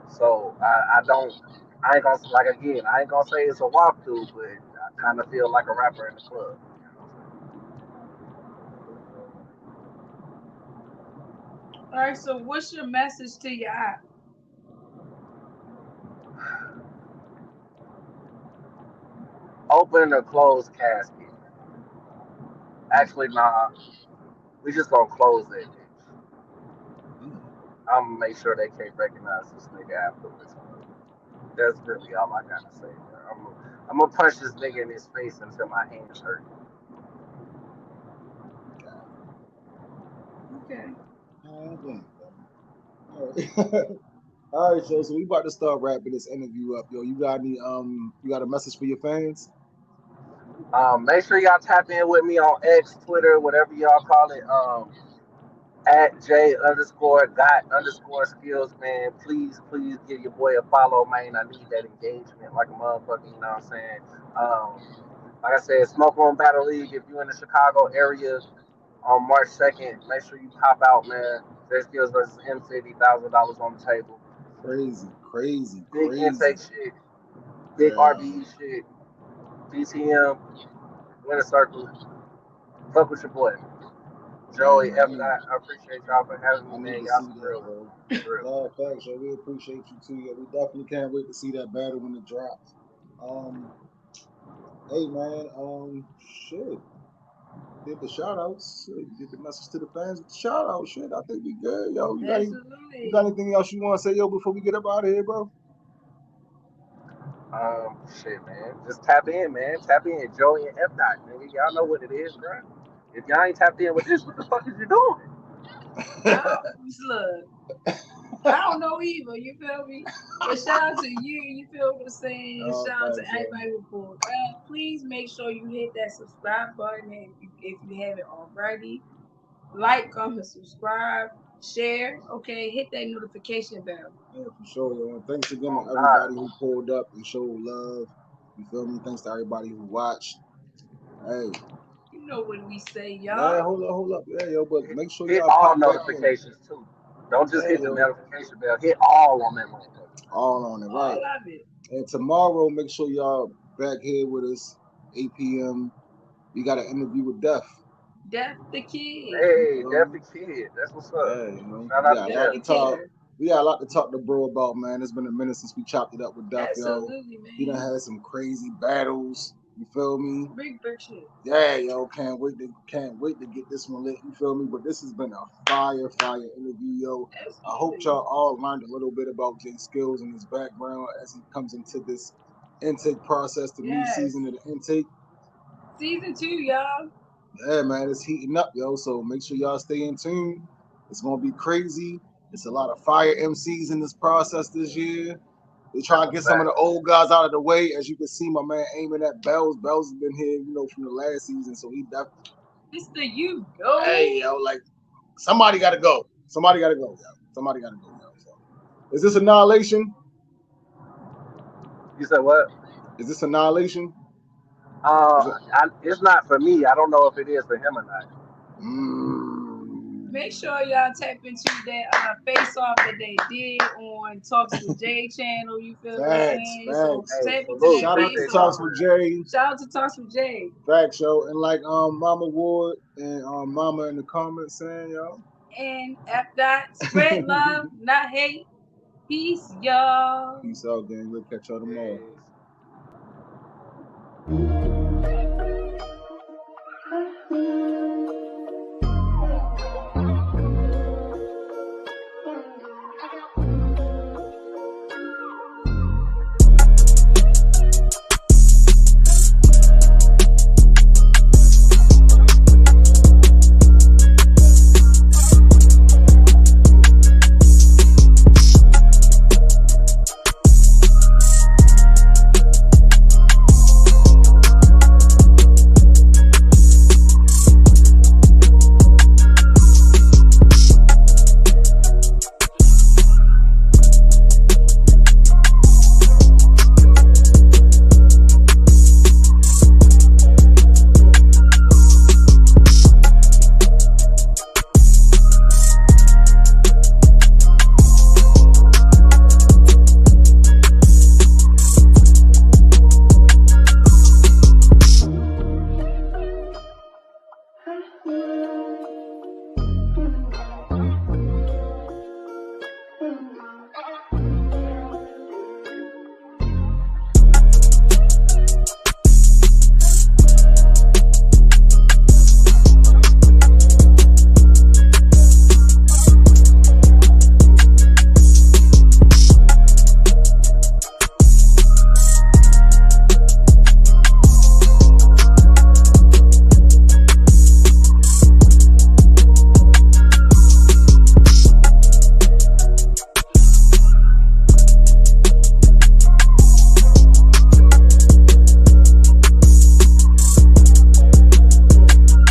So I ain't gonna like again. I ain't gonna say it's a walkthrough, but I kind of feel like a rapper in the club. You know All right. So, what's your message to your eye? open or close casket. Actually, nah. We just gonna close that bitch. Mm, I'm gonna make sure they can't recognize this nigga afterwards. That's really all I gotta say. Bro. I'm gonna punch this nigga in his face until my hands hurt. Okay. God damn, all right. All right, so we about to start wrapping this interview up, yo. You got a message for your fans? Make sure y'all tap in with me on X, Twitter, whatever y'all call it. At J underscore got underscore skills, man. Please give your boy a follow, man. I need that engagement like a motherfucker, you know what I'm saying? Like I said, Smoke Room Battle League, if you're in the Chicago area on March 2nd, make sure you pop out, man. J Skills versus M City, $1,000 on the table. Crazy, crazy, Big crazy. intake shit, big Yeah, RBE shit, BTM, winner circle. Fuck with your boy. yeah, Joey, man. F. Dot, I appreciate y'all for having me, I need man. to Y'all see some that, real ones. bro. For real. Yeah, thanks, yo. We appreciate you too. Yeah, we definitely can't wait to see that battle when it drops. Um, hey man, shit. Did the shout outs, did the message to the fans with the shout out shit. I think we good, yo. You got Absolutely. anything else you want to say, yo, before we get up out of here, bro? Shit, man. Just tap in, man. Tap in. Joey and F. Dot, nigga. Y'all know what it is, bro. If y'all ain't tapped in with this, what the fuck is you doing? I look. I don't know either. You feel me? But shout out to you. You feel what I'm saying? Oh, Shout out to thanks, yo. everybody who pulled up. Please make sure you hit that subscribe button if you haven't already. Like, comment, subscribe, share. Okay, hit that notification bell. Yeah, for sure, yo. And thanks again Oh, to God. everybody who pulled up and showed love. You feel me? Thanks to everybody who watched. Hey, You know what we say, man, y'all. hold up. Yeah, yo, but make sure Hit y'all all pop back in. notifications, too. Don't just hit the notification bell. Hit all on that motherfucker. All on it, right? All of it. And tomorrow, make sure y'all back here with us, 8 p.m. We got an interview with Def. Def the Kid. Hey, Def the Kid. That's what's up. Yeah, you know, Shout out to Def. We got a lot to talk to bro about, man. It's been a minute since we chopped it up with Def, Absolutely, man. He done had some crazy battles. You feel me? Big shit. Yeah, yo, can't wait to get this one lit. You feel me? But this has been a fire interview, yo. Absolutely. I hope y'all all learned a little bit about Jay Skillz and his background as he comes into this intake process, the new season of the intake. Season 2, y'all. Yeah, man, it's heating up, yo. So make sure y'all stay in tune. It's gonna be crazy. It's a lot of fire MCs in this process this year. They try to get some of the old guys out of the way. As you can see, my man aiming at Bells. Bells has been here, you know, from the last season, so he definitely. Mr. You go. Hey, yo, like somebody got to go. Somebody got to go, yo. Somebody got to go, yo. So, is this Annihilation? You said what? Is this Annihilation? It's not for me. I don't know if it is for him or not. Make sure y'all tap into that face off that they did on Talks with Jay channel. You feel what I'm saying? So tap into that Shout out to Talks with Jay. Shout out to Talks with Jay. Facts, yo. And like Mama Ward and Mama in the comments saying, yo. And after spread love, not hate. Peace, y'all. Peace out, gang. We'll catch y'all tomorrow.